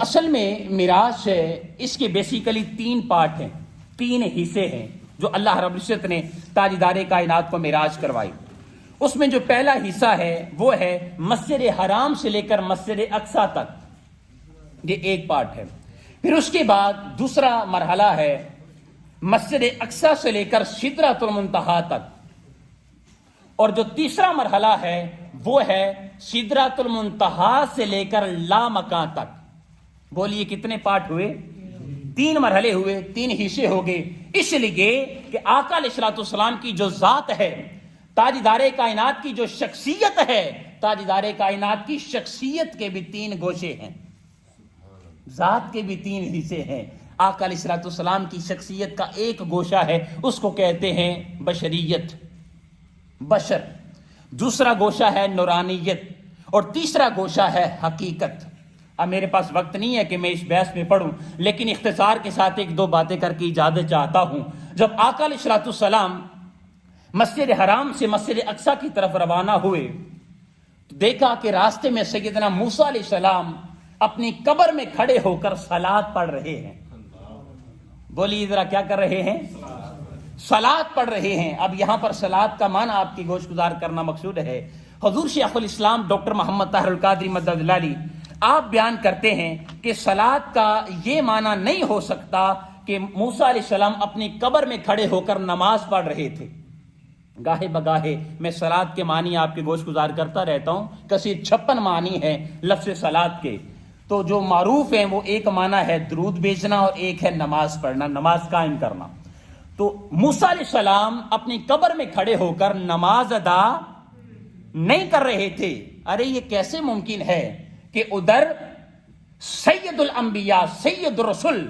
اصل میں معراج ہے، اس کے بیسیکلی 3 پارٹ ہیں، 3 حصے ہیں جو اللہ رب العزت نے تاجدار کائنات کو معراج کروائی۔ اس میں جو پہلا حصہ ہے وہ ہے مسجد حرام سے لے کر مسجد اقصی تک، یہ ایک پارٹ ہے۔ پھر اس کے بعد دوسرا مرحلہ ہے مسجد اقصی سے لے کر سدرۃ المنتہا تک، اور جو تیسرا مرحلہ ہے وہ ہے سدرۃ المنتہا سے لے کر لامکان تک۔ بولیے کتنے پارٹ ہوئے؟ 3 مرحلے ہوئے، 3 حصے ہو گئے، اس لیے کہ آقا علیہ الصلوۃ والسلام کی جو ذات ہے، تاجدار کائنات کی جو شخصیت ہے، تاجدار کائنات کی شخصیت کے بھی 3 گوشے ہیں، ذات کے بھی 3 حصے ہیں۔ آقا علیہ الصلوۃ والسلام کی شخصیت کا ایک گوشہ ہے، اس کو کہتے ہیں بشریت، بشر، دوسرا گوشہ ہے نورانیت، اور تیسرا گوشہ ہے حقیقت۔ اب میرے پاس وقت نہیں ہے کہ میں اس بحث میں پڑھوں، لیکن اختصار کے ساتھ 1-2 باتیں کر کے اجازت چاہتا ہوں۔ جب آقا علیہ الصلوۃ والسلام مسجد حرام سے مسجد اقصی کی طرف روانہ ہوئے تو دیکھا کہ راستے میں سیدنا موسیٰ علیہ السلام اپنی قبر میں کھڑے ہو کر صلات پڑھ رہے ہیں۔ بولیے ذرا کیا کر رہے ہیں؟ صلات پڑھ رہے ہیں۔ اب یہاں پر صلات کا معنی آپ کی گوش گزار کرنا مقصود ہے۔ حضور شیخ الاسلام ڈاکٹر محمد طاہر القادری مدد اللہ علیہ آپ بیان کرتے ہیں کہ صلات کا یہ معنی نہیں ہو سکتا کہ موسیٰ علیہ السلام اپنی قبر میں کھڑے ہو کر نماز پڑھ رہے تھے۔ گاہے بگاہے میں صلات کے معنی آپ کے گوش گزار کرتا رہتا ہوں، کثیر 56 معنی ہے لفظ صلات کے، تو جو معروف ہیں وہ ایک معنی ہے درود بھیجنا اور ایک ہے نماز پڑھنا، نماز قائم کرنا۔ تو موسیٰ علیہ السلام اپنی قبر میں کھڑے ہو کر نماز ادا نہیں کر رہے تھے۔ ارے یہ کیسے ممکن ہے کہ ادھر سید الانبیاء، سید الرسل،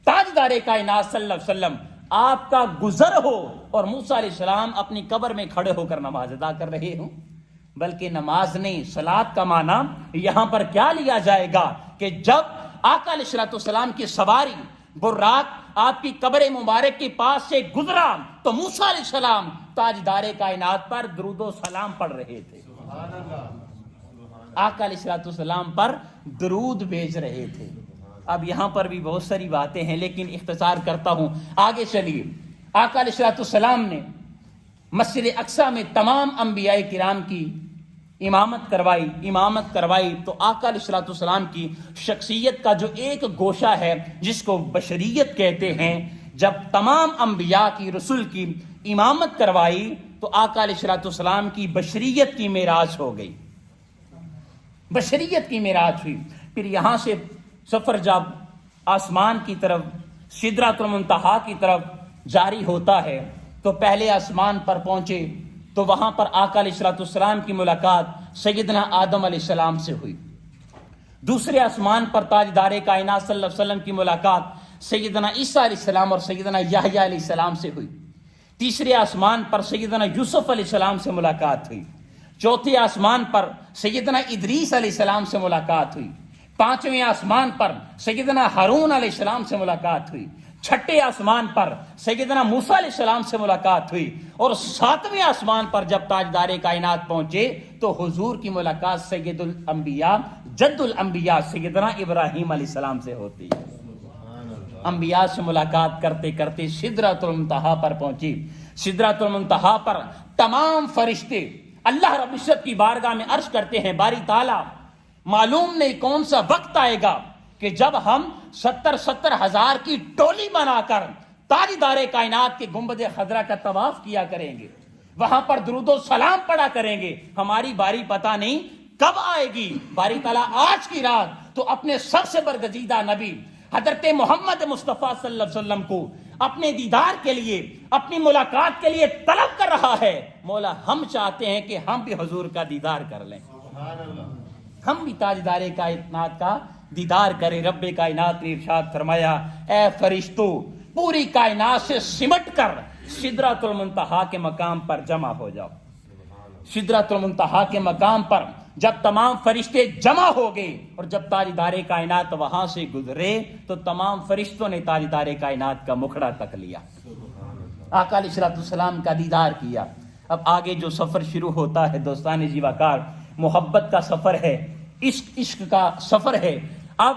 تاجدار کائنات صلی اللہ علیہ وسلم آپ کا گزر ہو اور موسیٰ علیہ السلام اپنی قبر میں کھڑے ہو کر نماز ادا کر رہے ہوں؟ بلکہ نماز نہیں، صلات کا معنی یہاں پر کیا لیا جائے گا کہ جب آقا علیہ الصلوۃ والسلام کی سواری براق آپ کی قبر مبارک کے پاس سے گزرا تو موسیٰ علیہ السلام تاجدار کائنات پر درود و سلام پڑھ رہے تھے، آقا علیہ الصلوۃ والسلام پر درود بھیج رہے تھے۔ اب یہاں پر بھی بہت ساری باتیں ہیں لیکن اختصار کرتا ہوں، آگے چلیے۔ آقا علیہ الصلوۃ والسلام نے مسجد اقصی میں تمام انبیاء کرام کی امامت کروائی تو آقا علیہ الصلوۃ والسلام کی شخصیت کا جو ایک گوشہ ہے جس کو بشریت کہتے ہیں، جب تمام انبیاء کی، رسول کی امامت کروائی تو آقا علیہ الصلوۃ والسلام کی بشریت کی معراج ہو گئی، بشریت کی معراج ہوئی۔ پھر یہاں سے سفر جب آسمان کی طرف سدرۃ المنتہا کی طرف جاری ہوتا ہے تو پہلے آسمان پر پہنچے تو وہاں پر آقا علیہ الصلوۃ والسلام کی ملاقات سیدنا آدم علیہ السلام سے ہوئی۔ دوسرے آسمان پر تاجدار کائنات صلی اللہ علیہ وسلم کی ملاقات سیدنا عیسیٰ علیہ السلام اور سیدنا یحییٰ علیہ السلام سے ہوئی۔ تیسرے آسمان پر سیدنا یوسف علیہ السلام سے ملاقات ہوئی۔ چوتھے آسمان پر سیدنا ادریس علیہ السلام سے ملاقات ہوئی۔ 5ویں آسمان پر سیدنا ہارون علیہ السلام سے ملاقات ہوئی۔ 6ٹھے آسمان پر سیدنا موسیٰ علیہ السلام سے ملاقات ہوئی، اور 7ویں آسمان پر جب تاجدار کائنات پہنچے تو حضور کی ملاقات سید الانبیاء، جد الانبیاء سیدنا ابراہیم علیہ السلام سے ہوتی ہے۔ انبیاء سے ملاقات کرتے کرتے سدرۃ المنتہا پر پہنچی۔ سدرۃ المنتہا پر تمام فرشتے اللہ رب العزت کی بارگاہ میں عرض کرتے ہیں، باری تعالیٰ معلوم نہیں کون سا وقت آئے گا کہ جب ہم 70 ہزار کی ٹولی بنا کر تاجدار کائنات کے گنبد خضرا کا طواف کیا کریں گے، وہاں پر درود و سلام پڑھا کریں گے، ہماری باری پتہ نہیں کب آئے گی۔ باری تعالیٰ آج کی رات تو اپنے سب سے برگزیدہ نبی حضرت محمد مصطفیٰ صلی اللہ علیہ وسلم کو اپنے دیدار کے لیے، اپنی ملاقات کے لیے طلب کر رہا ہے۔ مولا ہم چاہتے ہیں کہ ہم بھی حضور کا دیدار کر لیں، ہم بھی تاجدار کائنات کا دیدار کریں۔ رب کائنات نے ارشاد فرمایا، اے فرشتو پوری کائنات سے سمٹ کر سدرۃ المنتہا کے مقام پر جمع ہو جاؤ۔ سدرۃ المنتہا کے مقام پر جب تمام فرشتے جمع ہو گئے اور جب تاجدار کائنات وہاں سے گزرے تو تمام فرشتوں نے تاجدار کائنات کا مکھڑا تک لیا، آقا علیہ الصلوۃ والسلام کا دیدار کیا۔ اب آگے جو سفر شروع ہوتا ہے دوستان جیواکار، محبت کا سفر ہے، عشق کا سفر ہے۔ اب